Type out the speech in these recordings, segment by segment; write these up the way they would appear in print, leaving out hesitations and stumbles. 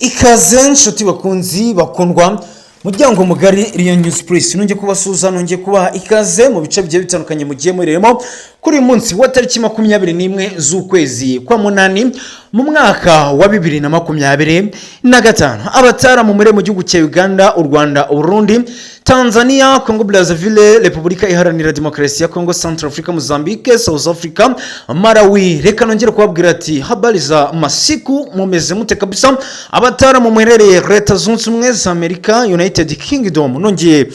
Ikaze nshuti bakunzi bakundwa muryango mugari Riyo News Press nongeye kubasuza nongeye kubaha ikaze mu bice bigiye bitandukanye mugiye muriremo kuri uyu munsi wa tariki 21 z'ukwezi kwa munani mu mwaka wa 2025 abatara mu mure mu gihugu cya Uganda, u Rwanda, u Burundi, Tanzania, Congo Brazzaville, Repubulika Iharanira Demokarasi ya Congo, Central Africa, Mozambique, South Africa, Malawi. Reka nongere kubabwira ati habari za masiku mumeze mute kabisa abatara mu mwerere Leta Zunze Ubumwe za Amerika, United Kingdom. Nongeye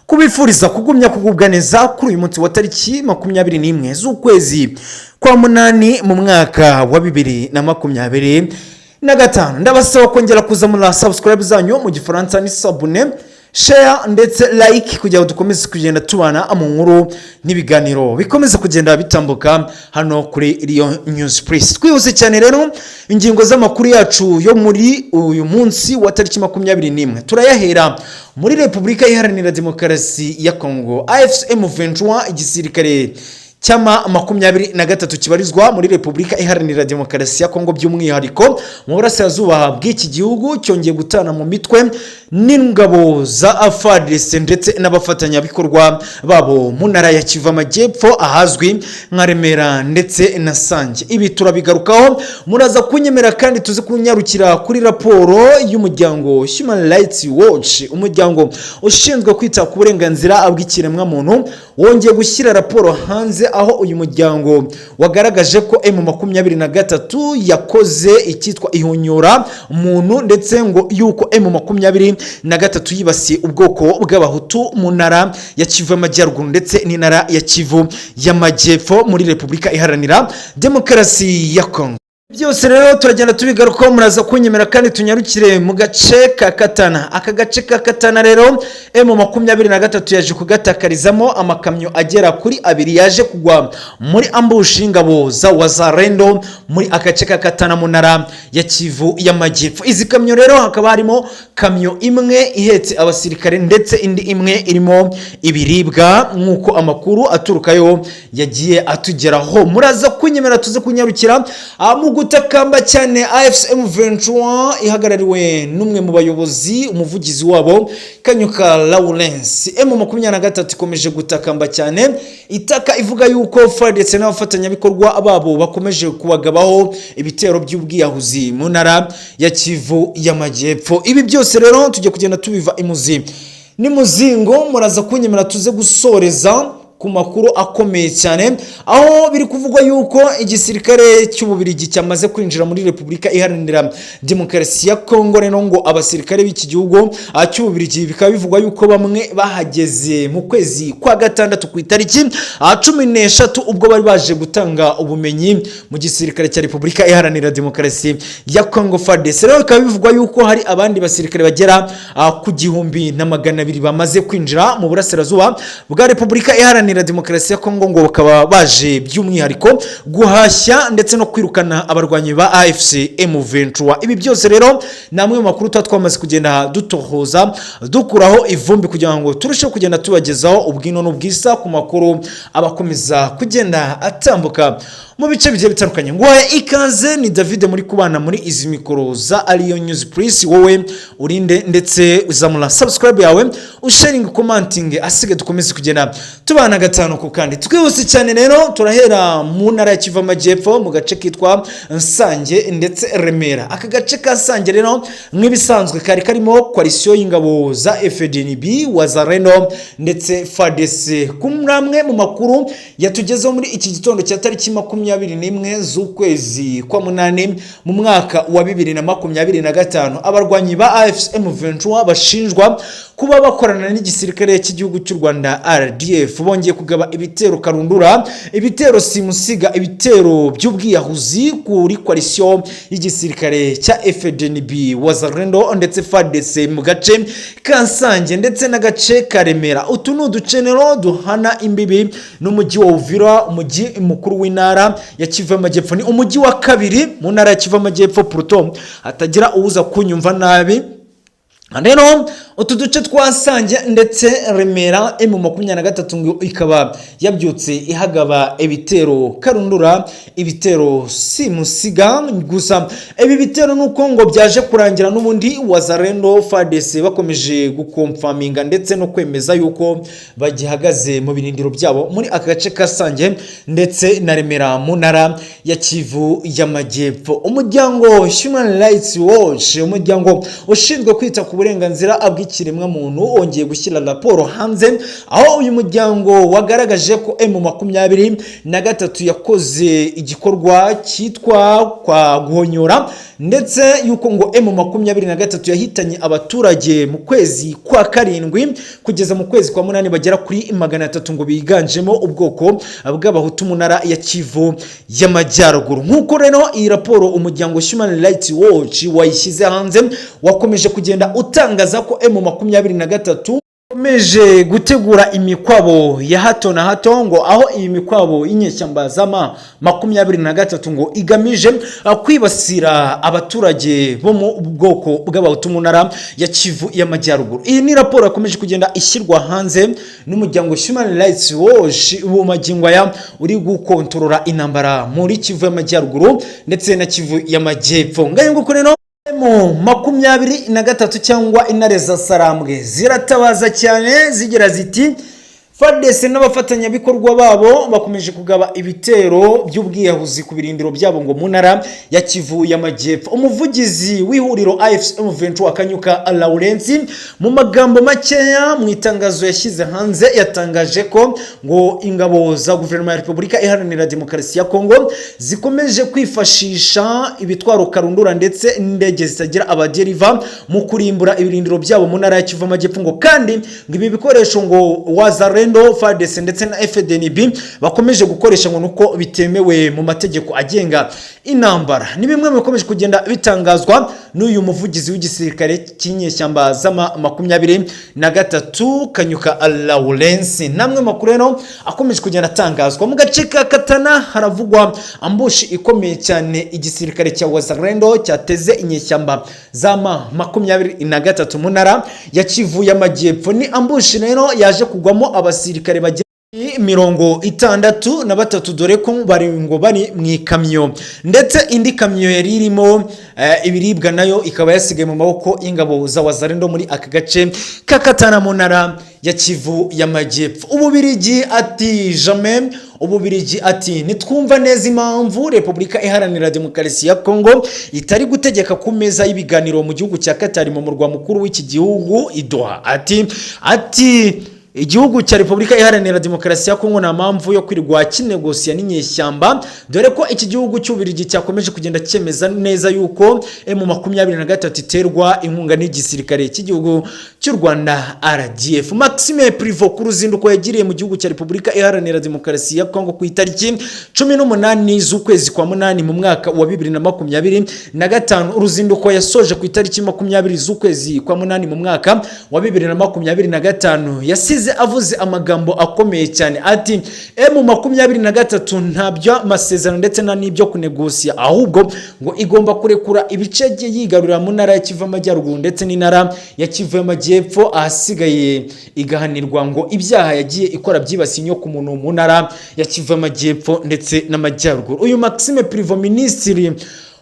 kubifuriza kugumya kugubwa neza kuri uyu munsi wa tariki 21 z'ukwezi kwa munani mu mwaka wa 2025. Ndabasaba kongera kuza muri subscribe zanyu mu gifaransa ni sabune, share ndetse like kugira ngo dukomeze kugenda tubana mu nkuru n'ibiganiro bikomeza kugenda bitambuka hano kuri Riyo News Press. Twihuse cyane rero ingingo z'amakuru yacu yo muri uyu munsi wa tariki 21 turayahera muri Repubulika Iharanira Demokarasi ya Congo. AFCM 23 igisirikare cyama 23 kibarizwa muri Repubulika Iharanira Demokarasi ya Congo by'umwihariko mu burasirazuba bw'iki gihugu cyongeye gutana mu mitwe n'ingabo za FARDC ndetse n'abafatanya bikorwa babo mu ntara ya Kivu Amajyepfo ahazwi nka Remera ndetse na Sange. Ibi turabigarukaho muraza kunyemera kandi tuze kunyarukira kuri raporo y'umuryango Human Rights Watch, umuryango ushinzwe kwita ku burenganzira bw'ikiremwa muntu wongeye gushyira raporo hanze aho uyu muryango wagaragaje ko M23 yakoze icyitwa ihunyura muntu ndetse ngo yuko M23 yibasiye ubwoko bw'abahutu mu ntara ya Kivu Amajyaruguru ndetse n'intara ya Kivu y'Amajyepfo muri Repubulika Iharanira Demokarasi ya Congo. Byose rero turagenda tubigarukaho muraza kunyemera kandi tunyarukire mu gace ka Katana. Aka gace ka Katana rero M23 yaje kugatakarizamo amakamyo agera kuri 2 yaje kugwa muri ambush ingabo za Wazalendo muri agace ka Katana mu ntara ya Kivu y'Amajyepfo. Izi kamyo rero hakaba harimo kamyo imwe ihetse abasirikare ndetse indi imwe irimo ibiribwa nk'uko amakuru aturukayo yagiye atugeraho. Muraza kunyemera tuze kunyarukira gutakamba cyane AFCM 23 ihagarariwe n'umwe mu bayobozi umuvugizi wabo Kanyuka Lawrence. M23 ikomeje gutakamba cyane itaka ivuga yuko FARDC n'abafatanya bikorwa babo bakomeje kubagabaho ibitero by'ubwiyahuzi mu ntara ya Kivu y'Amajyepfo. Ibi byose rero tujye kugenda tubiva imuzi ni muzingo. Muraza kunyemera tuze gusoreza ku makuru akomeye cyane aho biri kuvugwa yuko igisirikare cy'Ububirigi cyamaze kwinjira muri Repubulika Iharanira Demokarasi ya Congo. Rero ngo abasirikare b'iki gihugu cy'Ububirigi bikaba bivugwa yuko bamwe bahageze mu kwezi kwa gatandatu ku itariki 13 ubwo bari baje gutanga ubumenyi mu gisirikare cya Repubulika Iharanira Demokarasi ya Congo FARDC. Rero bikaba bivugwa yuko hari abandi basirikare bagera ku 1200 bamaze kwinjira mu burasirazuba bwa Repubulika Iharanira Demokarasi ya Congo ngo bakaba baje by'umwihariko guhashya ndetse no kwirukana abarwanyi ba AFCM 23. Ibi byose rero namwe mu makuru twamaze kugenda dutohoza dukuraho ivumbi kugira ngo turusheho kugenda tubagezaho ubwino n'ubwisa ku makuru abakomeza kugenda atambuka mu bice bigiye bitandukanye. Ngwaye ikaze ni David muri kubana muri izi mikoro za Riyo News Press. Wowe urinde ndetse uzamura subscribe yawe, usharing, commenting, asige dukomeze kugenda tubana gatano ku kandi. Twihuse cyane rero turahera mu ntara ya Kivu Amajyepfo mu gace kitwa Sange ndetse Remera. Aka gace ka Sange rero nk'ibisanzwe kari karimo coalition y'ingabo za FDNB, Wazalendo ndetse FARDC. Kumramwe mu makuru yatugezeho muri iki gitondo cya tariki 21 z'ukwezi kwa munani mu mwaka wa 2025 abarwanyi ba AFCM 23 bashinjwa kuba bakorana n'igisirikare cy'igihugu cy'u Rwanda RDF bongeye kugaba ibitero karundura, ibitero simusiga, ibitero by'ubwiyahuzi kuri coalition y'igisirikare cya FDNB, Wazalendo ndetse FARDC mu gace ka Sange ndetse n'agace ka Remera. Utu ni uducenero duhana imbibi n'umujyi wa Uvira, umujyi mukuru w'intara ya Kivu Amajyepfo. Ni umujyi wa kabiri mu ntara ya Kivu Amajyepfo Pluto hatagira uza kunyumva nabi. Rero utu duce twasange ndetse Remera M23 ngo ikaba yabyutse ihagaba ibitero karundura, ibitero simusiga. Gusa ibi bitero nuko ngo byaje kurangira n'ubundi Wazalendo FARDC bakomeje gukonfaminga ndetse no kwemeza yuko bagihagaze mu birindiro byabo muri aka gace kasange ndetse na Remera mu ntara ya Kivu y'Amajyepfo. Umuryango Human Rights Watch, umuryango ushinzwe kwita ku burenganzira bw'ikiremwa muntu, wongeye gushyira raporo hanze aho uyu muryango wagaragaje ko M23 yakoze igikorwa cyitwa kwa guhonyora ndetse yuko ngo M23 yahitanye abaturage mu kwezi kwa karindwi kugeza mu kwezi kwa munani bagera kuri 300 ngo biganjemo ubwoko bw'abahutu mu ntara ya Kivu y'Amajyaruguru. Nkuko rero iyi raporo umuryango Human Rights Watch wayishyize hanze, wakomeje kugenda utangaza ko M23 komeje gutegura imikwabo ya hato na hato, ngo aho iyi mikwabo y'inyeshyamba zama 23 ngo igamije kwibasira abaturage bo mu bwoko bw'abahutu mu ntara ya Kivu y'Amajyaruguru. Iyi ni raporo yakomeje kugenda ishyirwa hanze n'umuryango Human Rights Watch ubu magingo ya uri gukontorora intambara muri Kivu y'Amajyaruguru ndetse na Kivu y'Amajyepfo. Ngaye nguko rero M23 cyangwa intare za Sarambwe ziratabaza cyane zigira ziti FARDC n'abafatanyabikorwa babo bakomeje kugaba ibitero by'ubwiyahuzi ku birindiro byabo ngo mu ntara ya Kivu y'Amajyepfo. Umuvugizi w'ihuriro AFC M23 Kanyuka Lawrence mu magambo makeya mu itangazo yashyize hanze yatangaje ko ngo ingabo za guverinoma ya Repubulika Iharanira Demokarasi ya Kongo zikomeje kwifashisha ibitwaro karundura ndetse n'indege zitagira abaderiva mu kurimbura ibirindiro byabo mu ntara ya Kivu y'Amajyepfo, ngo kandi ngo ibi bikoresho ngo Wazalendo FARDC ndetse na FDNB bakomeje gukoresha ngo nuko bitemewe mu mategeko agenga intambara. Ni bimwe bikomeje kugenda bitangazwa n'uyu muvugizi w'igisirikare cy'inyeshyamba zama 23 Kanyuka Lawrence. Namwe makuru rero akomeje kugenda atangazwa mu gace ka Katana, haravugwa ambushi ikomeye cyane igisirikare cya Wazalendo cyateze inyeshyamba zama 23 mu ntara ya Kivu y'Amajyepfo. Ni ambushi rero yaje kugwamo abasirikare bagera 63 dore ko bari mu ikamyo ndetse indi kamyo yari irimo ibiribwa nayo ikaba yasigaye mu maboko y'ingabo za Wazalendo muri aka gace kakatana mu ntara ya Kivu y'Amajyepfo. Ububirigi ati jamais, Ububirigi ati nitwumva neza impamvu Repubulika Iharanira Demokarasi ya Kongo itari gutegeka ku meza y'ibiganiro mu gihugu cya Qatar mu murwa mukuru w'iki gihugu i Doha. Ati igihugu cya Repubulika Iharanira Demokarasi ya Kongo na mpamvu yo kwirwa kinegosiya n'inyeshyamba, dore ko iki gihugu cy'Ububirigi cyakomeje kugenda cyemeza neza yuko M23 iterwa inkunga n'igisirikare cy'igihugu cy'u Rwanda RDF. Maxime Privot ku ruzinduko yagiriye mu gihugu cya Repubulika Iharanira Demokarasi ya Kongo ku itariki 18 z'ukwezi kwa munani mu mwaka wa 2025, uruzinduko yasoje ku itariki 20 z'ukwezi kwa munani mu mwaka wa 2025 yasize avuze amagambo akomeye cyane ati M23 ntabyo amasezerano ndetse na nibyo kunegosiya, ahubwo ngo igomba kurekura ibice yigarurira mu ntara ya Kivu y'Amajyaruguru ndetse n'intara ya Kivu y'Amajyepfo, ahasigaye igahanirwa ngo ibyaha yagiye ikora byibasiye inyo ku muntu mu ntara ya Kivu y'Amajyepfo ndetse n'Amajyaruguru. Uyu Maxime Privot, minisitiri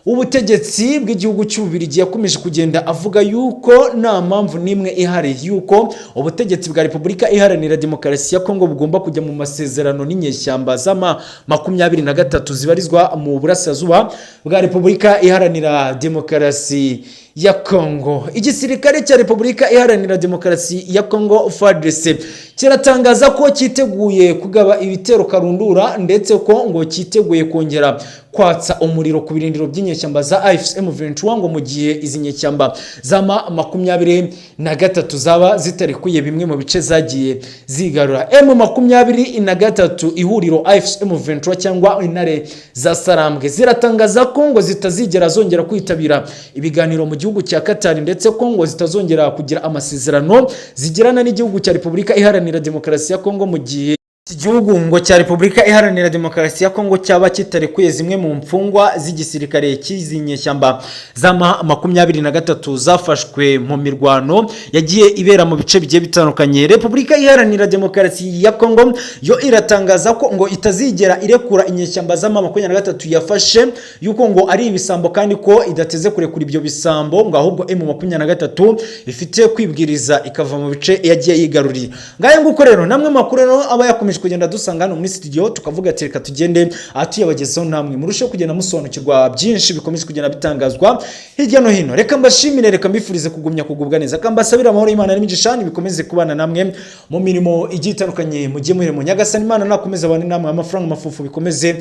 ubutegetsi bw'igihugu cy'Ububirigi, yakomeje kugenda avuga yuko nta mpamvu nimwe ihari yuko ubutegetsi bwa Repubulika Iharanira Demokarasi ya Kongo bugomba kujya mu masezerano n'inyeshyamba zama 23 zibarizwa mu burasirazuba bwa Repubulika Iharanira Demokarasi ya Kongo. Igisirikare cya Repubulika Iharanira Demokarasi ya Kongo FARDC kiratangaza ko cyiteguye kugaba ibitero karundura ndetse ko ngo cyiteguye kongera kwatsa umuriro ku birindiro by'inyeshyamba za AFC M23 ngo mu gihe izi nyeshyamba zama 23 zaba zitarekuye bimwe mu bice zagiye zigarura. M23 ihuriro AFC M23 cyangwa intare za Sarambwe ziratangaza ko ngo zitazigera zongera kwitabira ibiganiro mu gihugu cya Qatar ndetse ko ngo zitazongera kugira amasezerano zigirana n'igihugu cya Repubulika Iharanira Demokarasi ya Kongo mu gihe Igihugu ngo cya Repubulika Iharanira Demokarasi ya Kongo cyaba kitarekuye zimwe mu mfungwa z'igisirikare cy'izinyeshyamba za 23 zafashwe mu mirwano yagiye ibera mu bice bigiye bitandukanye. Repubulika Iharanira Demokarasi ya Kongo yo iratangaza ko ngo itazigera irekura inyeshyamba za 23 yafashe, yuko ngo ari ibisambo kandi ko idateze kurekura ibyo bisambo, ngo ahubwo M23 ifite kwibwiriza ikava mu bice yagiye yigaruriye. Ngaye nguko rero namwe makuru rero aba yakomeje kugenda dusanga hano muri studio, tukavuga ati reka tugende atuyabagezaho namwe murusheho kugenda musobanukirwa byinshi bikomeje kugenda bitangazwa hirya no hino. Reka mbashimire, reka mbifurize kugumya kugubwa neza, kambasabira amahoro y'Imana n'imigisha bikomeze kubana namwe mu mirimo igiye itandukanye, mujye muhire mu Nyagasani Imana nakomeza abane namwe, amafaranga mafufu bikomeze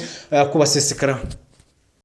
kubasesekara.